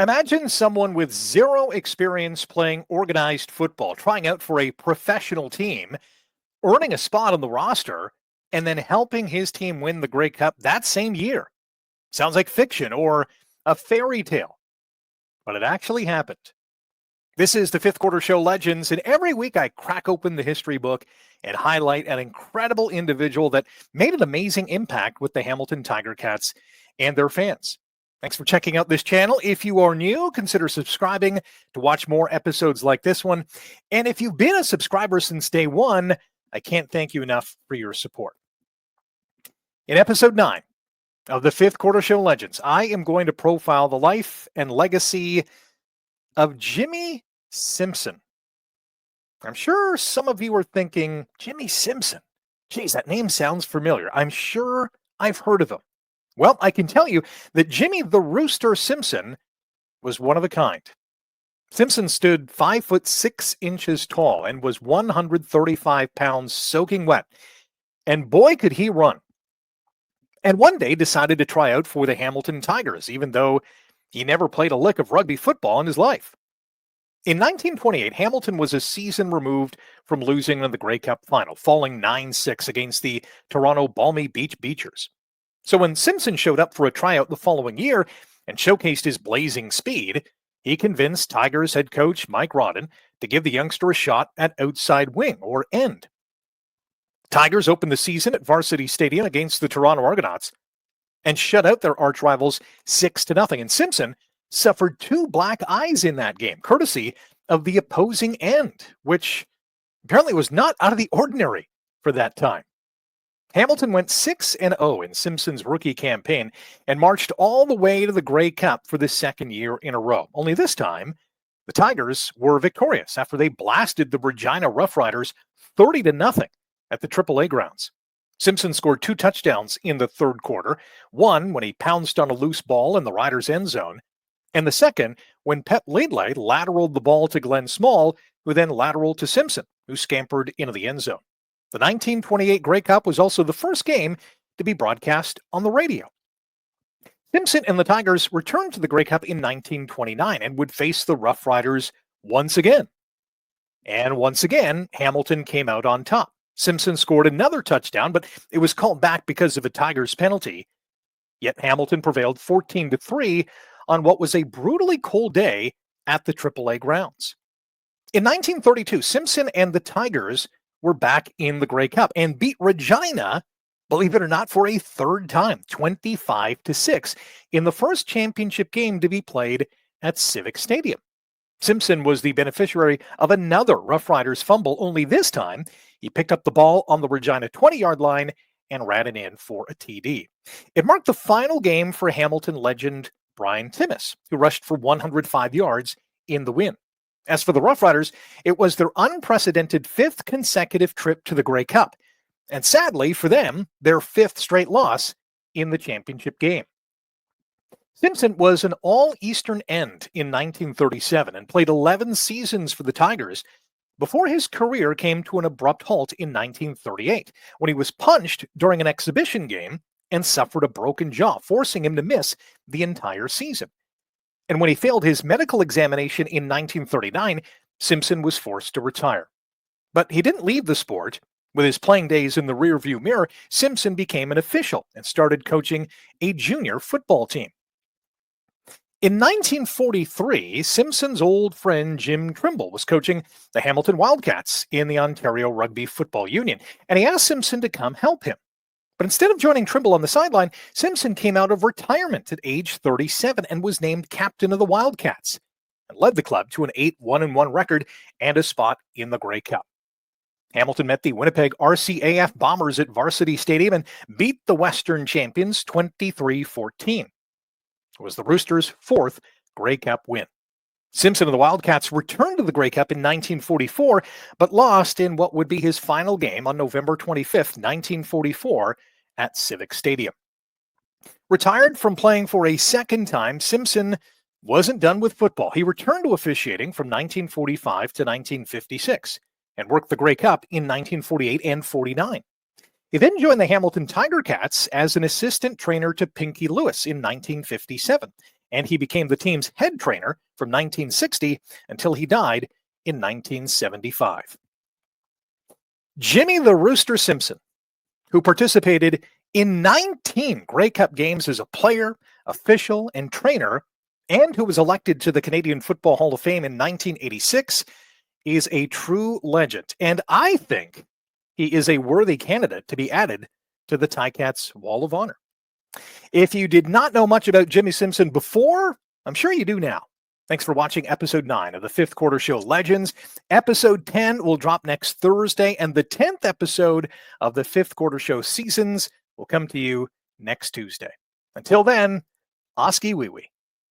Imagine someone with zero experience playing organized football, trying out for a professional team, earning a spot on the roster, and then helping his team win the Grey Cup that same year. Sounds like fiction or a fairy tale, but it actually happened. This is the Fifth Quarter Show Legends, and every week I crack open the history book and highlight an incredible individual that made an amazing impact with the Hamilton Tiger Cats and their fans. Thanks for checking out this channel. If you are new, consider subscribing to watch more episodes like this one. And if you've been a subscriber since day one, I can't thank you enough for your support. In episode 9 of the Fifth Quarter Show Legends, I am going to profile the life and legacy of Jimmie Simpson. I'm sure some of you are thinking, Jimmie Simpson? Geez, that name sounds familiar. I'm sure I've heard of him. Well, I can tell you that Jimmie the Rooster Simpson was one of a kind. Simpson stood 5 foot 6 inches tall and was 135 pounds soaking wet. And boy, could he run. And one day decided to try out for the Hamilton Tigers, even though he never played a lick of rugby football in his life. In 1928, Hamilton was a season removed from losing in the Grey Cup final, falling 9-6 against the Toronto Balmy Beach Beachers. So when Simpson showed up for a tryout the following year and showcased his blazing speed, he convinced Tigers head coach Mike Rodden to give the youngster a shot at outside wing or end. Tigers opened the season at Varsity Stadium against the Toronto Argonauts and shut out their arch rivals 6-0. And Simpson suffered 2 black eyes in that game, courtesy of the opposing end, which apparently was not out of the ordinary for that time. Hamilton went 6-0 in Simpson's rookie campaign and marched all the way to the Grey Cup for the second year in a row. Only this time, the Tigers were victorious after they blasted the Regina Rough Riders 30-0 at the AAA grounds. Simpson scored 2 touchdowns in the third quarter, one when he pounced on a loose ball in the Riders' end zone, and the second when Pep Laidley lateraled the ball to Glenn Small, who then lateraled to Simpson, who scampered into the end zone. The 1928 Grey Cup was also the first game to be broadcast on the radio. Simpson and the Tigers returned to the Grey Cup in 1929 and would face the Rough Riders once again. And once again, Hamilton came out on top. Simpson scored another touchdown, but it was called back because of a Tigers penalty. Yet Hamilton prevailed 14-3 on what was a brutally cold day at the AAA grounds. In 1932, Simpson and the Tigers were back in the Grey Cup and beat Regina, believe it or not, for a third time, 25-6, in the first championship game to be played at Civic Stadium. Simpson was the beneficiary of another Rough Riders fumble, only this time he picked up the ball on the Regina 20-yard line and ran it in for a TD. It marked the final game for Hamilton legend Brian Timmis, who rushed for 105 yards in the win. As for the Rough Riders, it was their unprecedented 5th consecutive trip to the Grey Cup, and sadly for them, their 5th straight loss in the championship game. Simpson was an all-Eastern end in 1937 and played 11 seasons for the Tigers before his career came to an abrupt halt in 1938, when he was punched during an exhibition game and suffered a broken jaw, forcing him to miss the entire season. And when he failed his medical examination in 1939, Simpson was forced to retire. But he didn't leave the sport. With his playing days in the rearview mirror, Simpson became an official and started coaching a junior football team. In 1943, Simpson's old friend Jim Trimble was coaching the Hamilton Wildcats in the Ontario Rugby Football Union, and he asked Simpson to come help him. But instead of joining Trimble on the sideline, Simpson came out of retirement at age 37 and was named captain of the Wildcats and led the club to an 8-1-1 record and a spot in the Grey Cup. Hamilton met the Winnipeg RCAF Bombers at Varsity Stadium and beat the Western champions 23-14. It was the Roosters' 4th Grey Cup win. Simpson and the Wildcats returned to the Grey Cup in 1944, but lost in what would be his final game on November 25th, 1944, at Civic Stadium. Retired from playing for a second time, Simpson wasn't done with football. He returned to officiating from 1945 to 1956 and worked the Grey Cup in 1948 and 49. He then joined the Hamilton Tiger Cats as an assistant trainer to Pinky Lewis in 1957 and he became the team's head trainer from 1960 until he died in 1975. Jimmie the Rooster Simpson, who participated in 19 Grey Cup games as a player, official, and trainer, and who was elected to the Canadian Football Hall of Fame in 1986, is a true legend. And I think he is a worthy candidate to be added to the Ticats Wall of Honor. If you did not know much about Jimmie Simpson before, I'm sure you do now. Thanks for watching episode 9 of the Fifth Quarter Show Legends. Episode 10 will drop next Thursday, and the 10th episode of the Fifth Quarter Show Seasons will come to you next Tuesday. Until then, Oski Wee Wee.